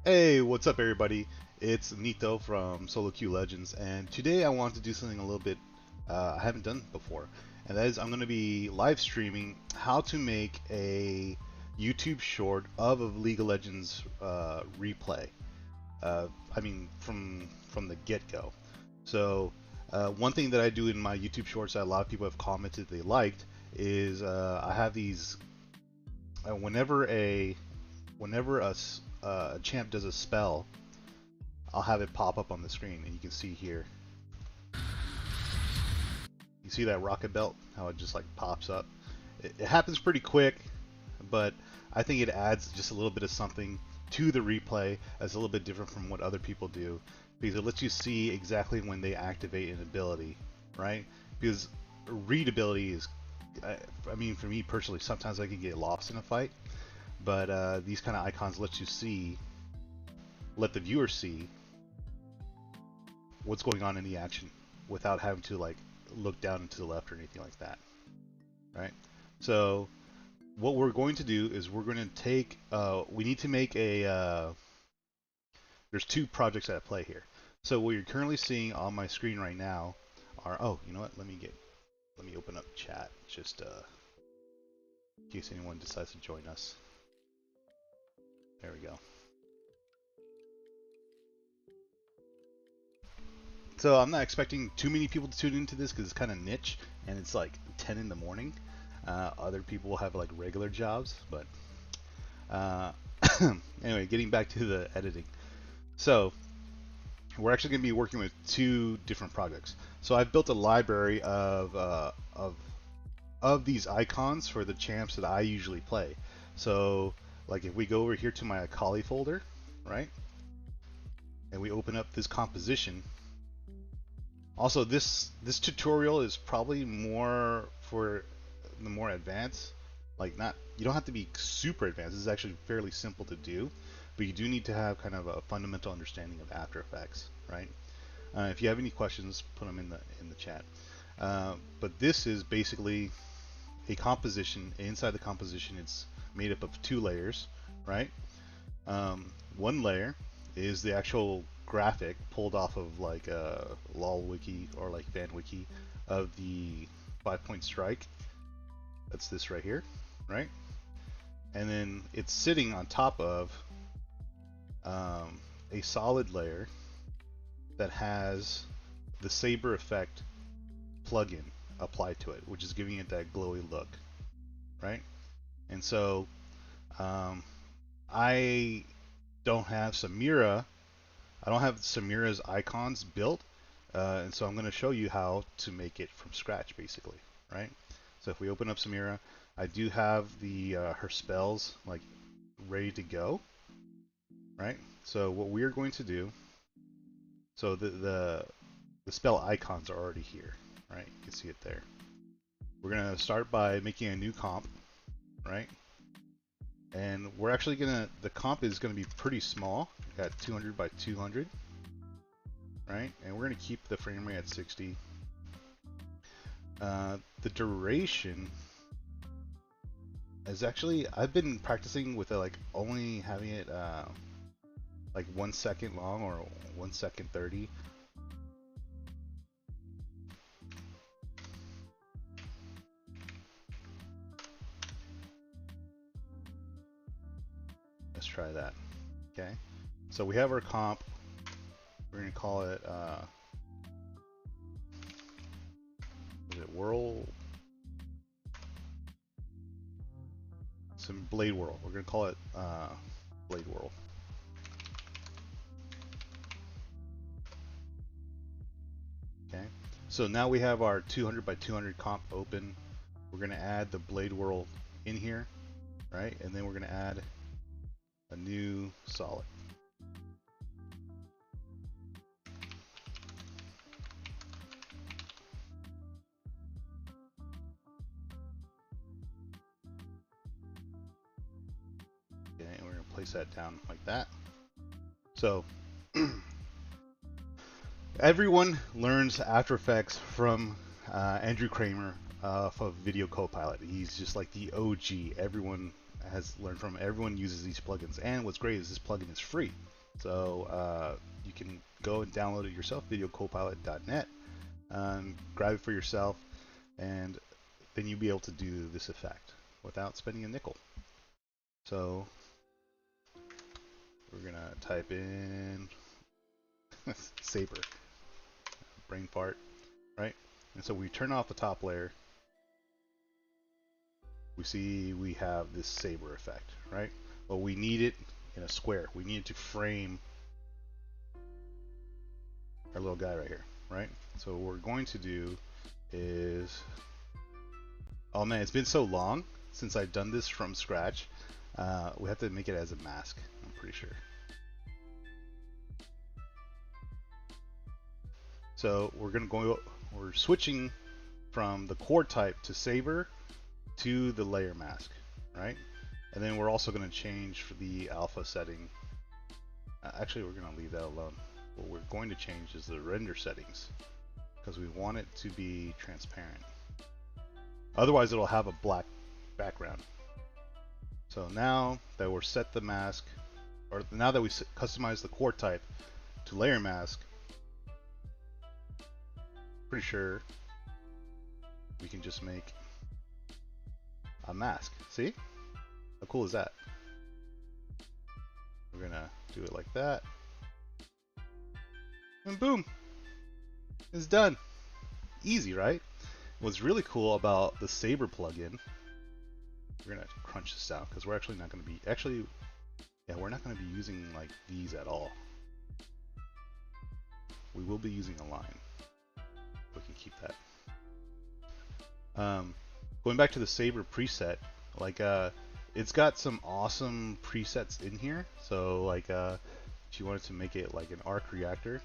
Hey, what's up, everybody? It's Nito from Solo Queue Legends, and today I want to do something a little bit I haven't done before, and that is I'm going to be live streaming how to make a YouTube short of a League of Legends replay. I mean, from the get-go. So, one thing that I do in my YouTube shorts that a lot of people have commented they liked is I have these whenever a champ does a spell, I'll have it pop up on the screen, and you can see here. You see that rocket belt? How it just like pops up. It happens pretty quick, but I think it adds just a little bit of something to the replay that's a little bit different from what other people do, because it lets you see exactly when they activate an ability, right? Because readability is, I mean, for me personally, sometimes I can get lost in a fight, but these kind of icons let the viewer see what's going on in the action without having to like look down and to the left or anything like that, right? So what we're going to do is we're going to take we need to make a there's two projects at play here. So what you're currently seeing on my screen right now are, oh, you know what, let me open up chat just in case anyone decides to join us. There we go. So I'm not expecting too many people to tune into this because it's kind of niche and it's like 10 in the morning. Other people will have like regular jobs, but uh, anyway, getting back to the editing. So we're actually going to be working with two different projects. So I've built a library of these icons for the champs that I usually play. So like if we go over here to my Akali folder, right, and we open up this composition. Also, this tutorial is probably more for the more advanced. Like, not, you don't have to be super advanced. This is actually fairly simple to do, but you do need to have kind of a fundamental understanding of After Effects, right? If you have any questions, put them in the chat. But this is basically a composition. Inside the composition, it's made up of two layers, right? One layer is the actual graphic pulled off of like a lol wiki or like fan wiki of the 5-point strike. That's this right here, right? And then it's sitting on top of a solid layer that has the Saber Effect plugin applied to it, which is giving it that glowy look, right? And so I don't have Samira's icons built, and so I'm going to show you how to make it from scratch, basically, right? So if we open up Samira, I do have the her spells like ready to go, right? So what we're going to do, so the spell icons are already here, right? You can see it there. We're going to start by making a new comp, right? And we're actually the comp is gonna be pretty small. We got 200 by 200, right? And we're gonna keep the frame rate at 60. The duration is actually, I've been practicing with like only having it like 1 second long or 1 second 30. Let's try that. Okay. So we have our comp. We're gonna call it is it Whirl? Some Blade Whirl. We're gonna call it Blade Whirl. Okay. So now we have our 200 by 200 comp open. We're gonna add the Blade Whirl in here, right? And then we're gonna add a new solid. Okay, and we're going to place that down like that. So everyone learns After Effects from Andrew Kramer of Video Copilot. He's just like the OG. Everyone has learned from. Everyone uses these plugins, and what's great is this plugin is free, so you can go and download it yourself, videocopilot.net, grab it for yourself, and then you'll be able to do this effect without spending a nickel. So we're gonna type in Saber, brain fart, right? And so we turn off the top layer. We see we have this Saber effect, right? But we need it in a square. We need it to frame our little guy right here, right? So what we're going to do is, oh man, it's been so long since I've done this from scratch. We have to make it as a mask, I'm pretty sure. So we're switching from the core type to Saber to the layer mask, right? And then we're also going to change for the alpha setting. Actually, we're going to leave that alone. What we're going to change is the render settings, because we want it to be transparent. Otherwise, it'll have a black background. So now that we're set the mask, or now that we customize the core type to layer mask, pretty sure we can just make a mask. See? How cool is that? We're gonna do it like that. And boom! It's done. Easy, right? What's really cool about the Saber plugin, we're gonna crunch this down because we're actually not gonna be, we're not gonna be using like these at all. We will be using a line. We can keep that. Going back to the Saber preset, like it's got some awesome presets in here. So like if you wanted to make it like an arc reactor,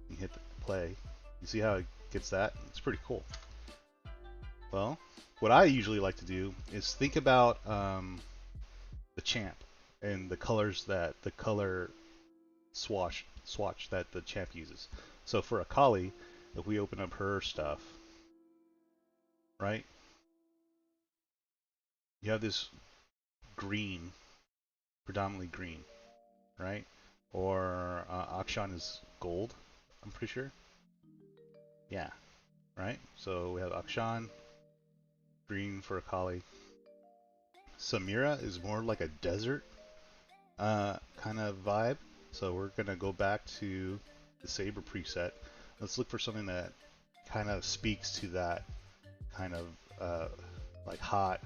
you hit the play. You see how it gets that? It's pretty cool. Well, what I usually like to do is think about the champ and the colors that the color swatch that the champ uses. So for Akali, if we open up her stuff, right? You have this green, predominantly green, right? Or Akshan is gold, I'm pretty sure. Yeah, right? So we have Akshan, green for Akali. Samira is more like a desert kind of vibe. So we're gonna go back to the Saber preset. Let's look for something that kind of speaks to that kind of like hot,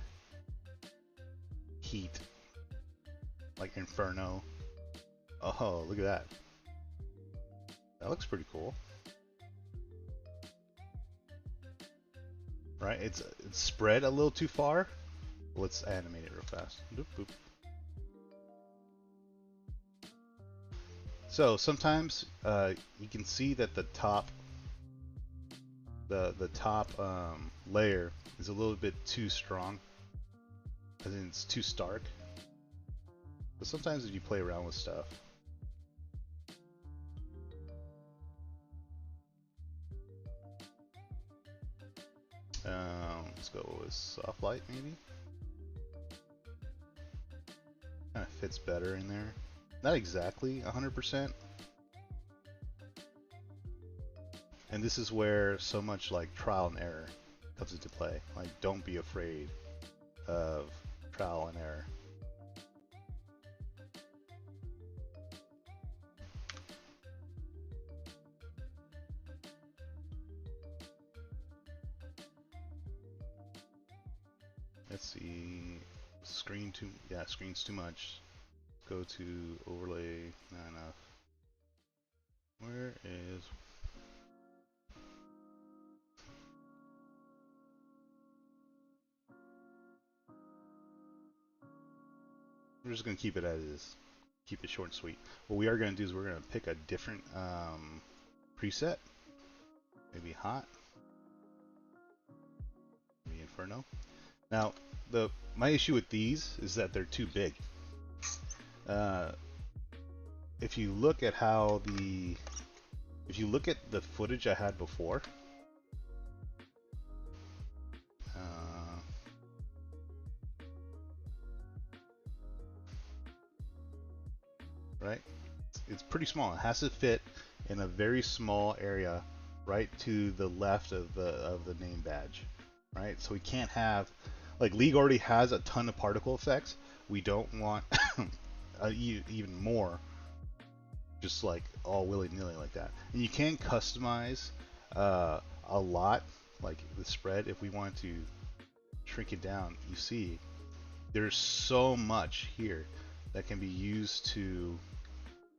heat, like Inferno. Oh, look at that. That looks pretty cool. Right, it's spread a little too far. Let's animate it real fast. Boop, boop. So sometimes you can see that the top layer is a little bit too strong, as in it's too stark. But sometimes if you play around with stuff, let's go with soft light maybe. Kind of fits better in there. Not exactly 100%. And this is where so much like trial and error comes into play. Like, don't be afraid of trial and error. Let's see, screen's too much. Go to overlay, not enough. Where is, we're just gonna keep it as is. Keep it short and sweet. What we are gonna do is we're gonna pick a different preset. Maybe hot. Maybe Inferno. Now, my issue with these is that they're too big. If you look at the footage I had before, right? It's pretty small. It has to fit in a very small area, right to the left of the name badge, right? So we can't have, like, League already has a ton of particle effects. We don't want even more, just like all willy-nilly like that. And you can customize a lot, like the spread. If we want to shrink it down, you see there's so much here that can be used to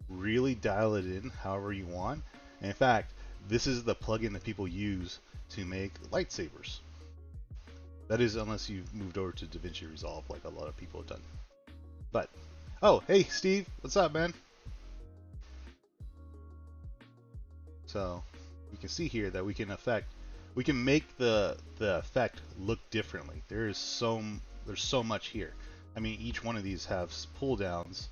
really dial it in however you want. And in fact, this is the plugin that people use to make lightsabers. That is, unless you've moved over to DaVinci Resolve like a lot of people have done. But, oh, hey Steve, what's up, man? So you can see here that we can make the effect look differently. There's so much here. I mean, each one of these has pull downs.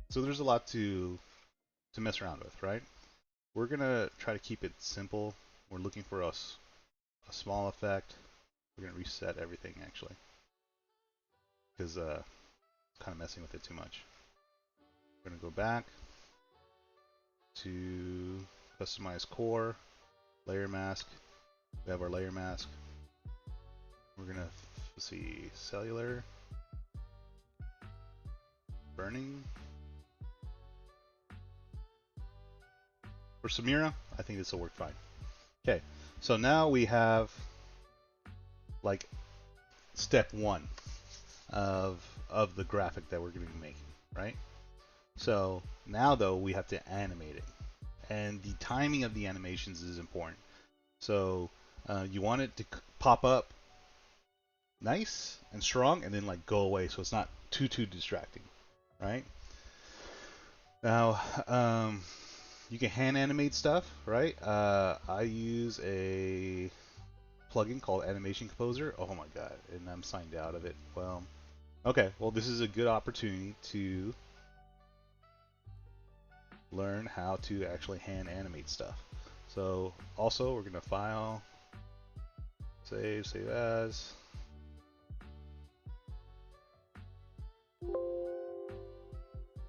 So there's a lot to mess around with, right? We're gonna try to keep it simple. We're looking for a small effect. We're gonna reset everything actually, because kind of messing with it too much. We're gonna go back to customize core, layer mask. We have our layer mask. We're gonna see cellular, burning. For Samira, I think this will work fine. Okay, so now we have like step one of the graphic that we're going to be making, right? So now though we have to animate it, and the timing of the animations is important. So you want it to pop up nice and strong, and then like go away, so it's not too distracting, right? Now you can hand animate stuff, right? I use a plugin called Animation Composer. Oh my god, and I'm signed out of it. Well, okay, well this is a good opportunity to learn how to actually hand animate stuff. So also we're gonna file, save as.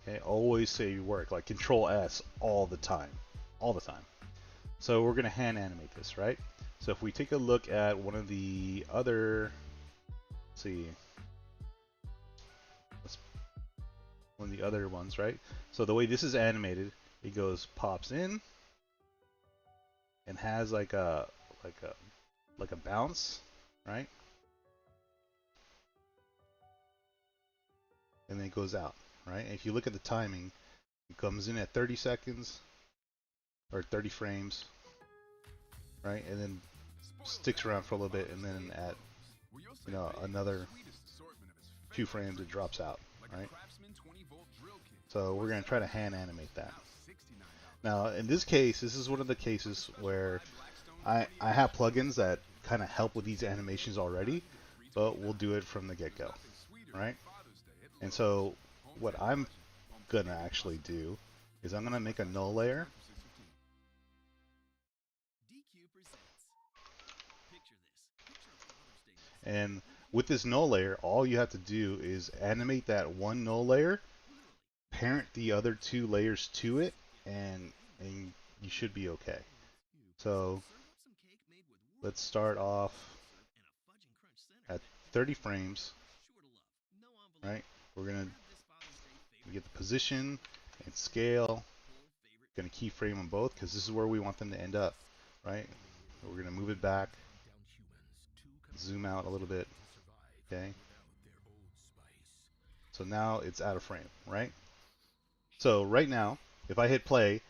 Okay, always save your work, like Control S all the time, all the time. So we're gonna hand animate this, right? So if we take a look at one of the other, let's see, one of the other ones, right? So the way this is animated, it goes, pops in, and has like a bounce, right? And then it goes out, right? And if you look at the timing, it comes in at 30 seconds or 30 frames, right? And then sticks around for a little bit, and then at another 2 frames it drops out, right? So we're going to try to hand animate that. Now in this case, this is one of the cases where I have plugins that kind of help with these animations already, but we'll do it from the get-go, right? And so what I'm going to actually do is I'm going to make a null layer. And with this null layer, all you have to do is animate that one null layer, parent the other 2 layers to it, and you should be okay. So let's start off at 30 frames, right? We're going to get the position and scale. Going to keyframe them both because this is where we want them to end up, right? We're going to move it back, zoom out a little bit, okay? So now it's out of frame, right? So right now, if I hit play,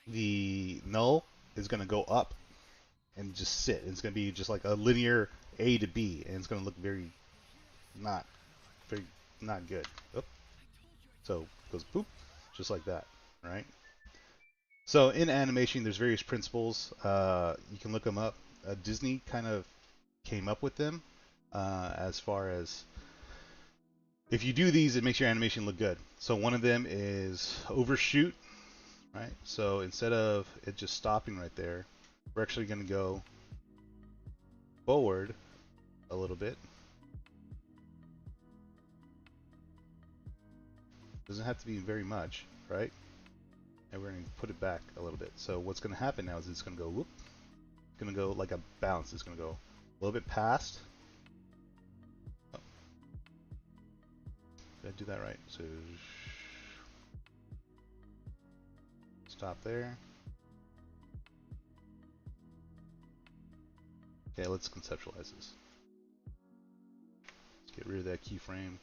the null is going to go up and just sit. It's going to be just like a linear A to B, and it's going to look very not good. Oop. So it goes boop, just like that, right? So in animation, there's various principles. You can look them up. Disney kind of came up with them as far as if you do these, it makes your animation look good. So one of them is overshoot, right? So instead of it just stopping right there, we're actually going to go forward a little bit, Doesn't have to be very much, right? And we're going to put it back a little bit. So what's going to happen now is it's going to go whoop. It's going to go like a bounce. It's going to go a little bit past. Oh. Did I do that right? So stop there. Okay, let's conceptualize this. Let's get rid of that keyframe.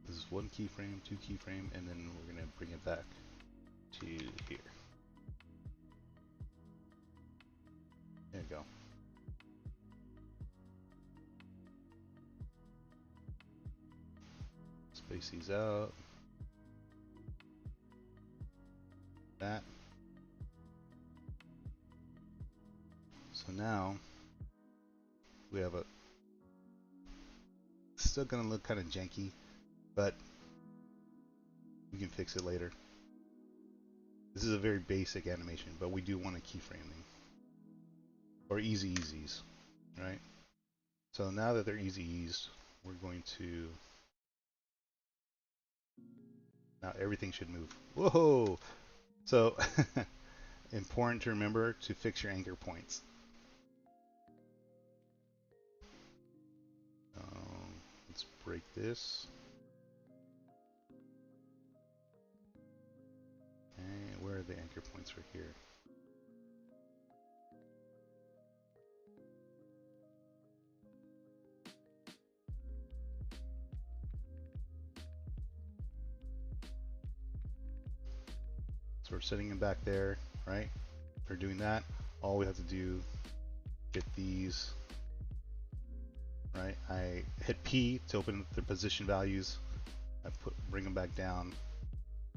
This is one keyframe, two keyframe, and then we're going to bring it back to here. There you go. Space these out. That. So now we have a, still going to look kind of janky, but we can fix it later. This is a very basic animation, but we do want a keyframing or easy easies, right? So now that they're easy eased, we're going to, now everything should move. Whoa! So important to remember to fix your anchor points. Let's break this. And where are the anchor points right here? So we're setting them back there, right? We're doing that. All we have to do, get these, right? I hit P to open the position values. I bring them back down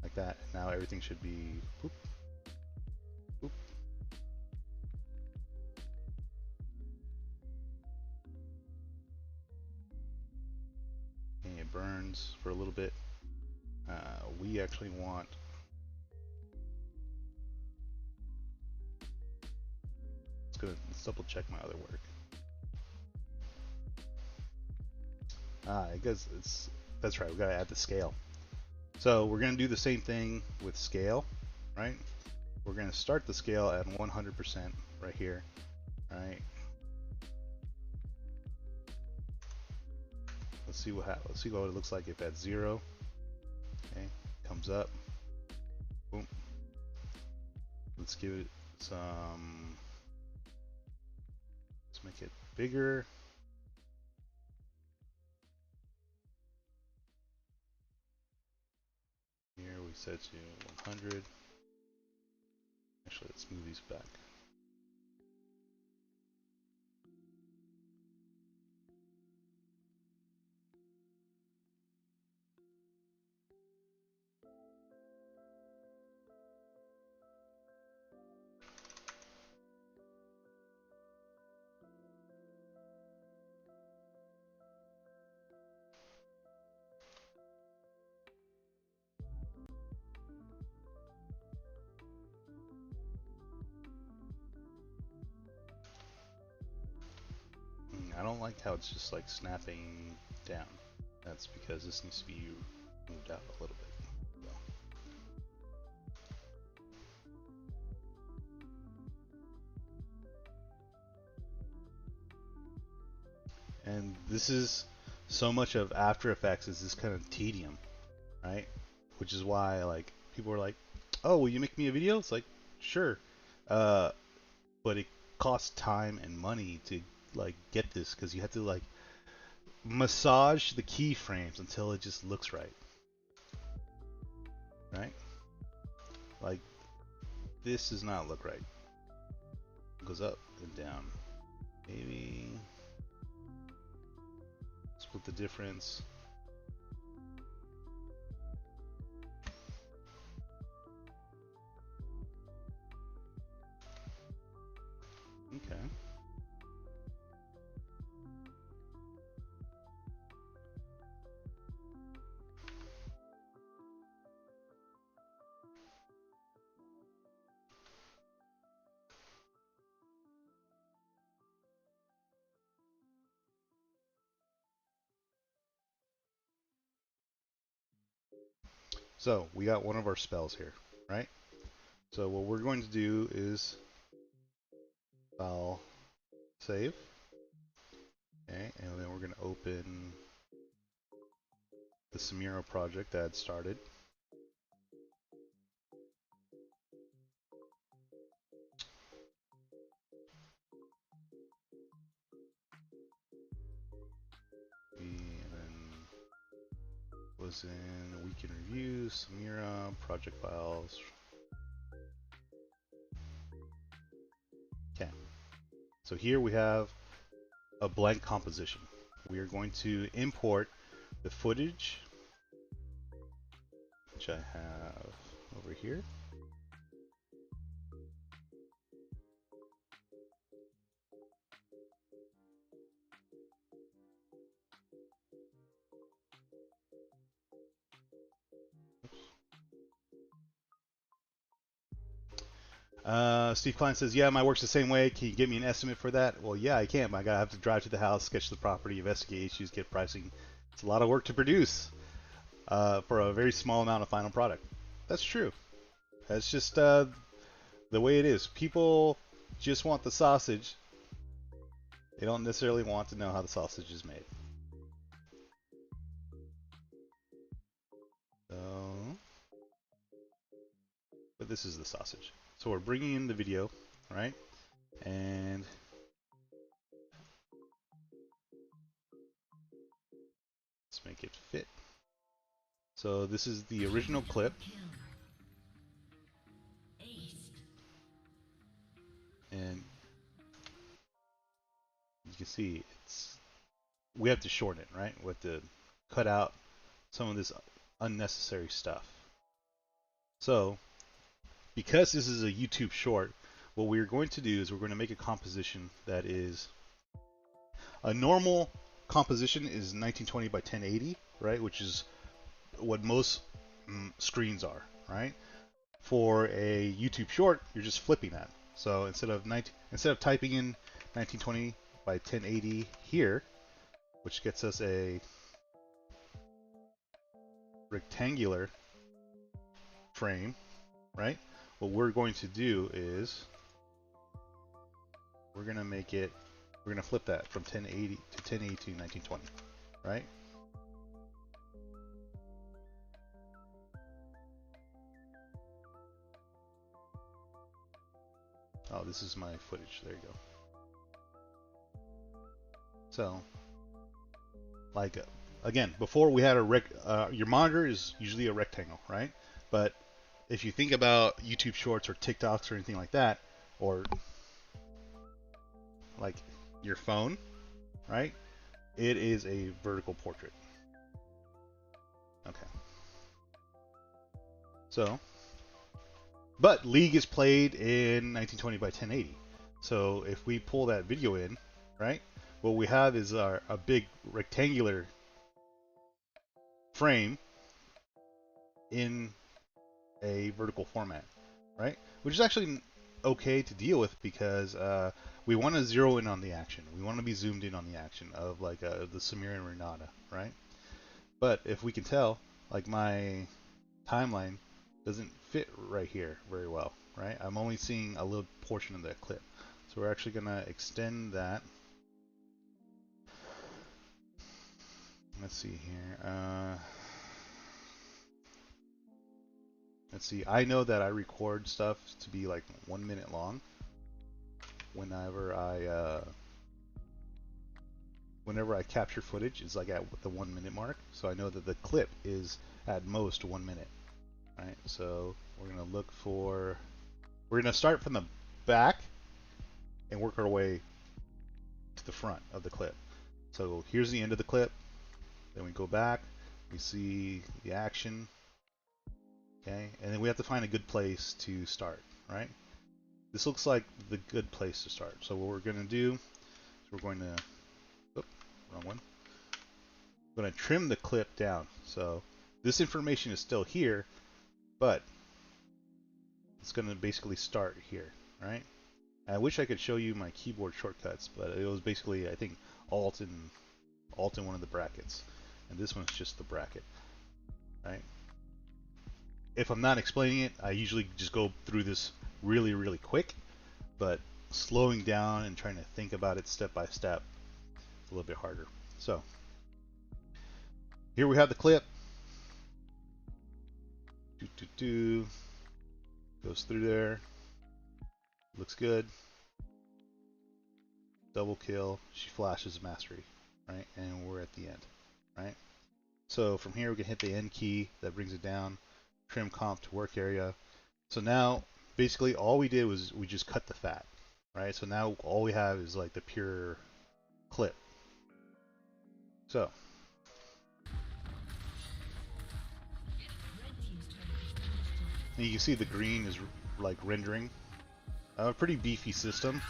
like that. Now everything should be whoop, whoop. And it burns for a little bit. We actually want, let's double check my other work. I guess that's right, we gotta add the scale. So we're gonna do the same thing with scale, right? We're gonna start the scale at 100% right here, right? Let's see what it looks like if at 0. Okay, comes up. Boom. Let's give it some. Let's make it bigger. Here we set to 100. Actually, let's move these back. I don't like how it's just like snapping down. That's because this needs to be moved out a little bit. And this is so much of After Effects is this kind of tedium, right? Which is why like people are like, "Oh, will you make me a video?" It's like, "Sure," but it costs time and money to like get this because you have to like massage the keyframes until it just looks right, right? Like this does not look right. It goes up and down. Maybe split the difference. Okay. So we got one of our spells here, right? So what we're going to do is file save. Okay, and then we're going to open the Samira project that had started. And then was in weekend review, Samira, project files. Okay, so here we have a blank composition. We are going to import the footage, which I have over here. Steve Klein says, yeah, my work's the same way. Can you get me an estimate for that? Well, yeah, I can, but I gotta have to drive to the house, sketch the property, investigate issues, get pricing. It's a lot of work to produce for a very small amount of final product. That's true. That's just the way it is. People just want the sausage. They don't necessarily want to know how the sausage is made. So, but this is the sausage. So we're bringing in the video, right? And let's make it fit. So this is the original clip. And you can see we have to shorten it, right? We have to cut out some of this unnecessary stuff. So because this is a YouTube short, what we're going to do is we're going to make a composition that is a normal composition is 1920 by 1080, right? Which is what most screens are, right? For a YouTube short, you're just flipping that. So instead of typing in 1920 by 1080 here, which gets us a rectangular frame, right? What we're going to do is we're going to flip that from 1080 to 1080 to 1920, right? Oh, this is my footage. There you go. So, like, again, before we had your monitor is usually a rectangle, right? But if you think about YouTube Shorts or TikToks or anything like that, or like your phone, right? It is a vertical portrait. Okay. So, but League is played in 1920 by 1080. So if we pull that video in, right? What we have is a big rectangular frame in a vertical format, right? Which is actually okay to deal with because we want to zero in on the action. We want to be zoomed in on the action of like the Samir and Renata, right? But if we can tell, like my timeline doesn't fit right here very well, right? I'm only seeing a little portion of that clip. So we're actually going to extend that. Let's see here. Let's see. I know that I record stuff to be like 1 minute long whenever I capture footage. It's like at the 1 minute mark. So I know that the clip is at most 1 minute. Right. So we're gonna start from the back and work our way to the front of the clip. So here's the end of the clip. Then we go back. We see the action. Okay, and then we have to find a good place to start, right? This looks like the good place to start. So what we're going to do is we're going to, wrong one. We're going to trim the clip down. So this information is still here, but it's going to basically start here, right? I wish I could show you my keyboard shortcuts, but it was basically, I think, Alt in one of the brackets, and this one's just the bracket, right? if I'm not explaining it, I usually just go through this really, really quick, but slowing down and trying to think about it step by step is a little bit harder. So here we have the clip. Goes through there. Looks good. Double kill. She flashes mastery, right? And we're at the end, right? So from here we can hit the end key that brings it down. Trim comp to work area. So now basically all we did was we just cut the fat, right? So now all we have is like the pure clip. So and you can see the green is like rendering. A pretty beefy system.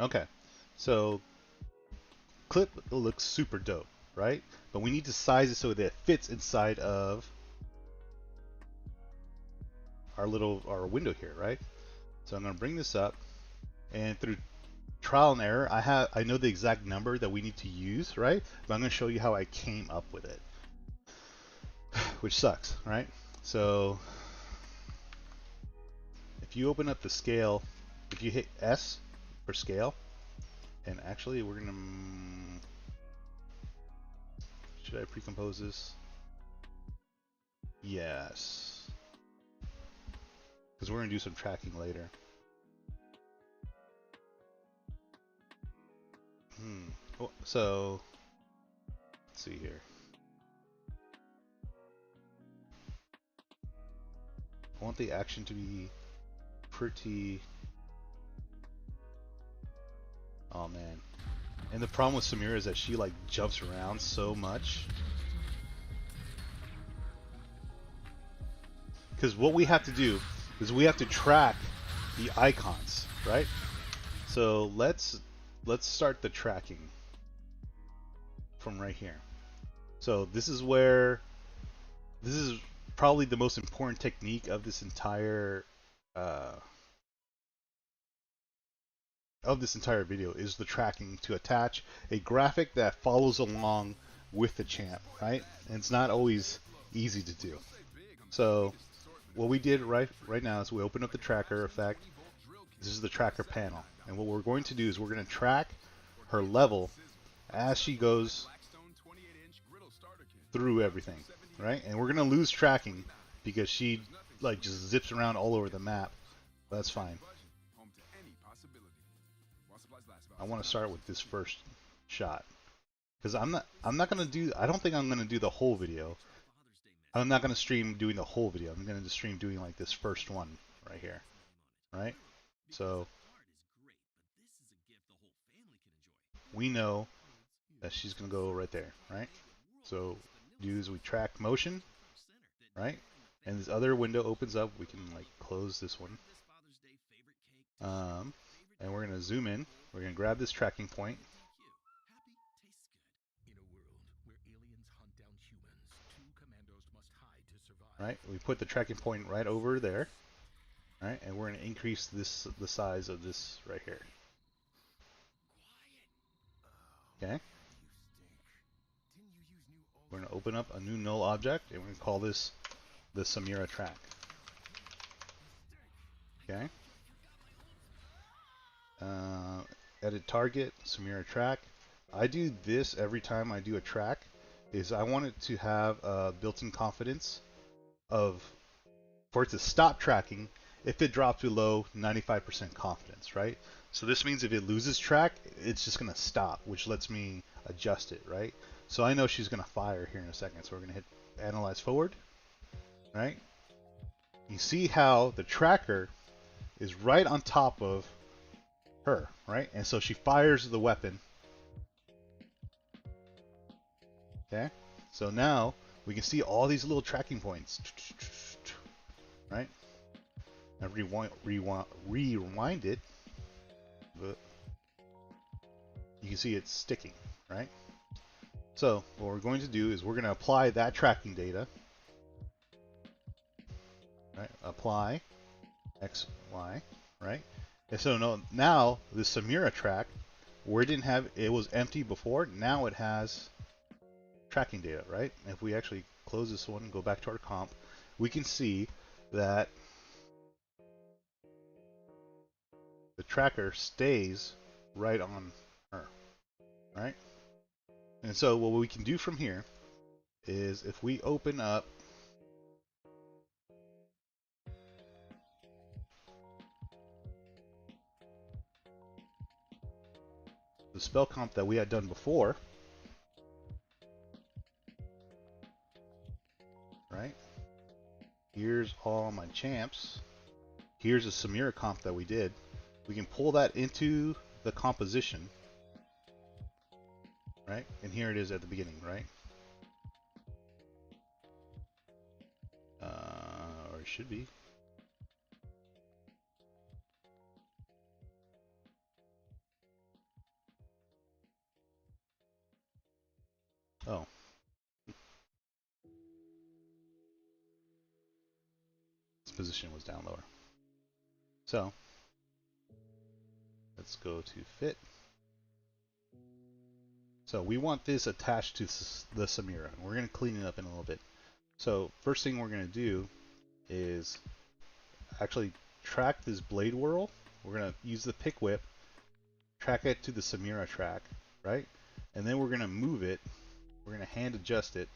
Okay, so clip looks super dope, right? But we need to size it so that it fits inside of our window here, right? So I'm going to bring this up, and through trial and error, I know the exact number that we need to use, right? But I'm going to show you how I came up with it, which sucks, right? So if you open up the scale, if you hit S for scale, and actually we're going to, should I pre-compose this? Yes, because we're going to do some tracking later. So let's see here. I want the action to be pretty. Oh man. And the problem with Samira is that she like jumps around so much. Because what we have to do is we have to track the icons, right? So let's start the tracking from right here. So this is probably the most important technique of this entire video is the tracking, to attach a graphic that follows along with the champ, right? And it's not always easy to do. So what we did right now is we open up the tracker effect. This is the tracker panel, and what we're going to do is we're going to track her level as she goes through everything, right? And we're going to lose tracking because she like just zips around all over the map. That's fine. I want to start with this first shot because I don't think I'm going to do the whole video. I'm not going to stream doing the whole video. I'm going to stream doing like this first one right here, right? So we know that she's going to go right there, right? So do is we track motion, right? And this other window opens up. We can like close this one. And we're going to zoom in. We're going to grab this tracking point. Right? We put the tracking point right over there. Right? And we're going to increase the size of this right here. Okay? We're going to open up a new null object, and we're going to call this the Samira track. Okay? Edit target, Samira track. I do this every time I do a track, is I want it to have a built-in confidence for it to stop tracking if it drops below 95% confidence, right? So this means if it loses track, it's just going to stop, which lets me adjust it, right? So I know she's going to fire here in a second, so we're going to hit analyze forward, right? You see how the tracker is right on top of her, right? And so she fires the weapon. Okay? So now we can see all these little tracking points, right? Now rewind it, but you can see it's sticking, right? So what we're going to do is we're going to apply that tracking data, right? Apply, X, Y, right? And so now the Samira track, where it didn't have, it was empty before, now it has tracking data, right? And if we actually close this one and go back to our comp, we can see that the tracker stays right on her, right? And so what we can do from here is if we open up the spell comp that we had done before, right? Here's all my champs. Here's a Samira comp that we did. We can pull that into the composition, right? And here it is at the beginning, right? Or it should be. Oh, this position was down lower. So let's go to fit. So we want this attached to the Samira. We're going to clean it up in a little bit. So first thing we're going to do is actually track this blade whirl. We're going to use the pick whip, track it to the Samira track, right? And then we're going to move it. We're going to hand adjust it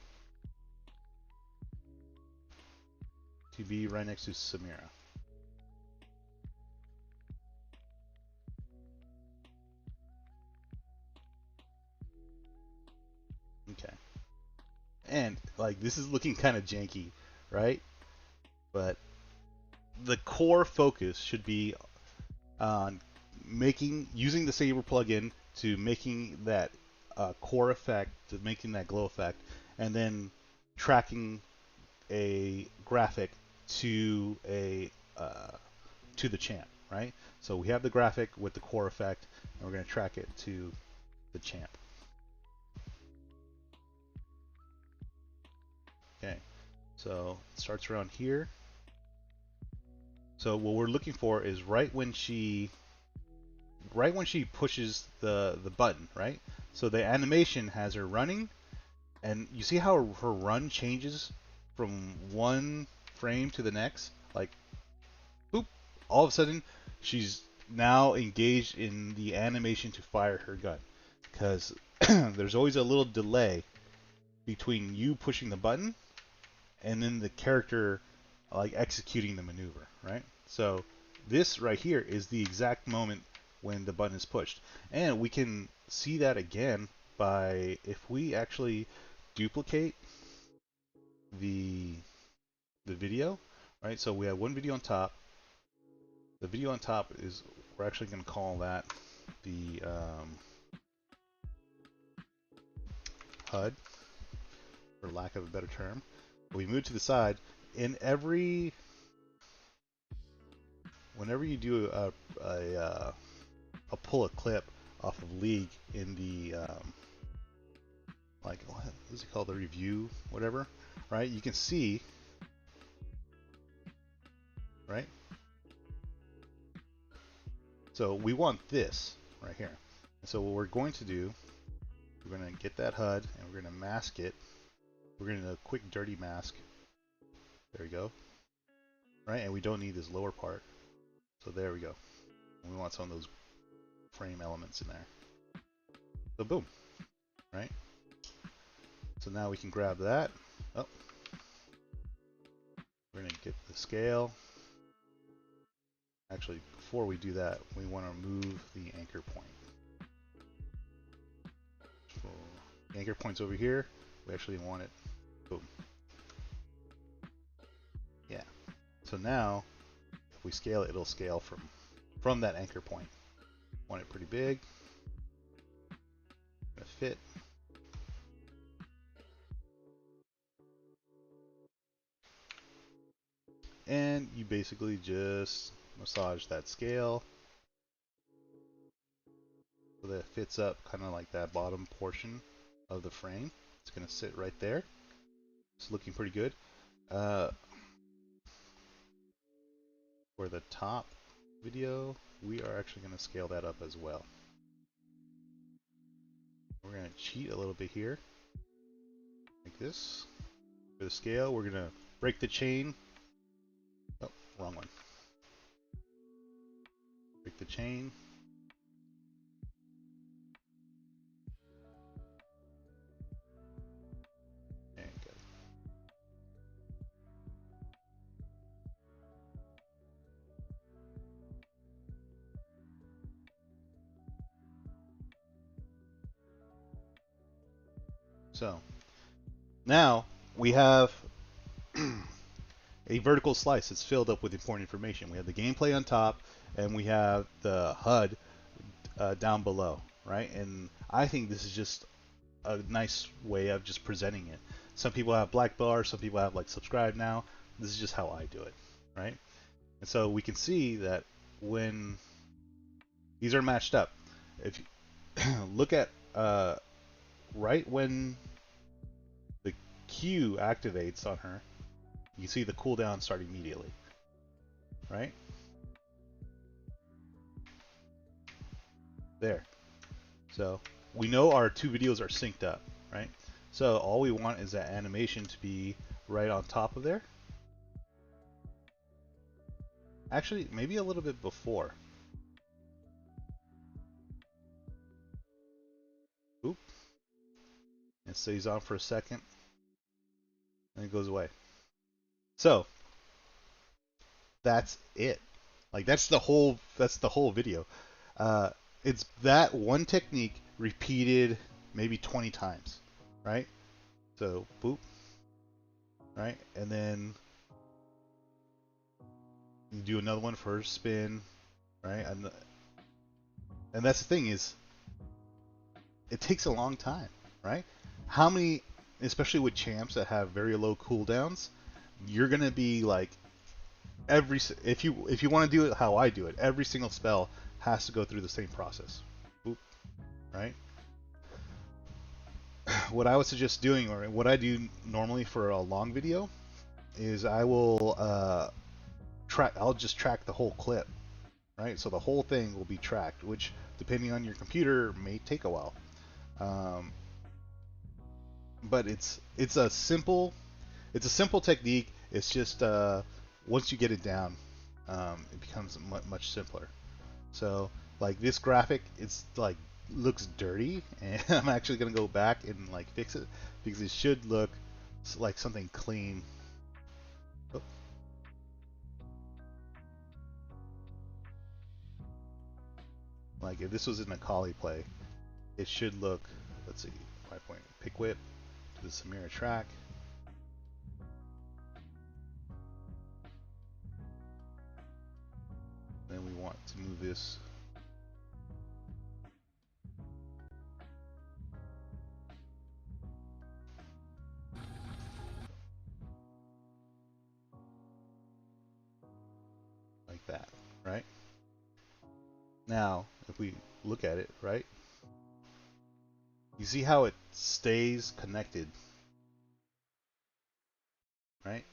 to be right next to Samira. Okay. And like this is looking kind of janky, right? But the core focus should be on using the Saber plugin to making that core effect, to making that glow effect, and then tracking a graphic to a to the champ, right? So we have the graphic with the core effect, and we're going to track it to the champ. Okay, so it starts around here. So what we're looking for is right when she pushes the button, right? So the animation has her running, and you see how her run changes from one frame to the next? Like, boop, all of a sudden, she's now engaged in the animation to fire her gun. Because there's always a little delay between you pushing the button and then the character like executing the maneuver, right? So this right here is the exact moment when the button is pushed. And we can see that again by if we actually duplicate the video, right? So we have one video on top. The video on top is, we're actually going to call that the HUD, for lack of a better term. We move to the side. In every, whenever you do a pull a clip off of League in the like what is it called, the review, whatever, right? You can see, right? So we want this right here. And so what we're going to do, we're going to get that HUD and we're going to mask it. We're going to do a quick dirty mask. There we go. Right, and we don't need this lower part. So there we go. And we want some of those frame elements in there. So boom, right? So now we can grab that. Oh, we're going to get the scale. Actually, before we do that, we want to move the anchor point. So the anchor point's over here. We actually want it. Boom. Yeah. So now, if we scale it, it'll scale from that anchor point. Want it pretty big. Gonna fit. And you basically just massage that scale so that it fits up kind of like that bottom portion of the frame. It's going to sit right there. It's looking pretty good. For the top video, we are actually going to scale that up as well. We're going to cheat a little bit here, like this. For the scale, we're going to break the chain. Oh, wrong one. Break the chain. And good. So now we have a vertical slice that's filled up with important information. We have the gameplay on top, and we have the HUD down below, right? And I think this is just a nice way of just presenting it. Some people have black bars, some people have like subscribe now. This is just how I do it, right? And so we can see that when these are matched up, if you look at right when the Q activates on her, you see the cooldown start immediately, right? There. So we know our two videos are synced up, right? So all we want is that animation to be right on top of there. Actually, maybe a little bit before. Oop. It stays on for a second, and it goes away. So that's it. Like that's the whole video. Uh, it's that one technique repeated maybe 20 times, right? So boop, right, and then you do another one for spin, right? And that's the thing is, it takes a long time, right? How many, especially with champs that have very low cooldowns, you're gonna be like if you want to do it how I do it, every single spell has to go through the same process. Boop, right? What I would suggest doing, or what I do normally for a long video, is I will I'll just track the whole clip, right? So the whole thing will be tracked, which depending on your computer may take a while. But it's a simple technique. It's just once you get it down, it becomes much simpler. So like this graphic, it's like looks dirty, and I'm actually gonna go back and like fix it because it should look like something clean. Oh. Like if this was in a Kali play, it should look. Let's see, 5 point pick whip to the Samira track. Then we want to move this like that, right? Now, if we look at it, right, you see how it stays connected, right?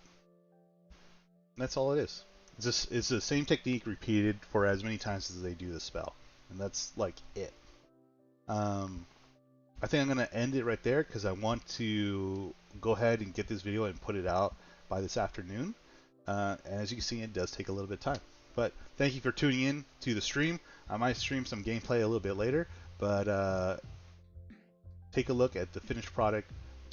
And that's all it is. It's the same technique repeated for as many times as they do the spell, and that's like it. I think I'm gonna end it right there because I want to go ahead and get this video and put it out by this afternoon. And as you can see, it does take a little bit of time. But thank you for tuning in to the stream. I might stream some gameplay a little bit later, but take a look at the finished product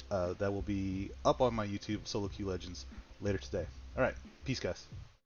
that will be up on my YouTube Solo Queue Legends later today. All right, peace, guys.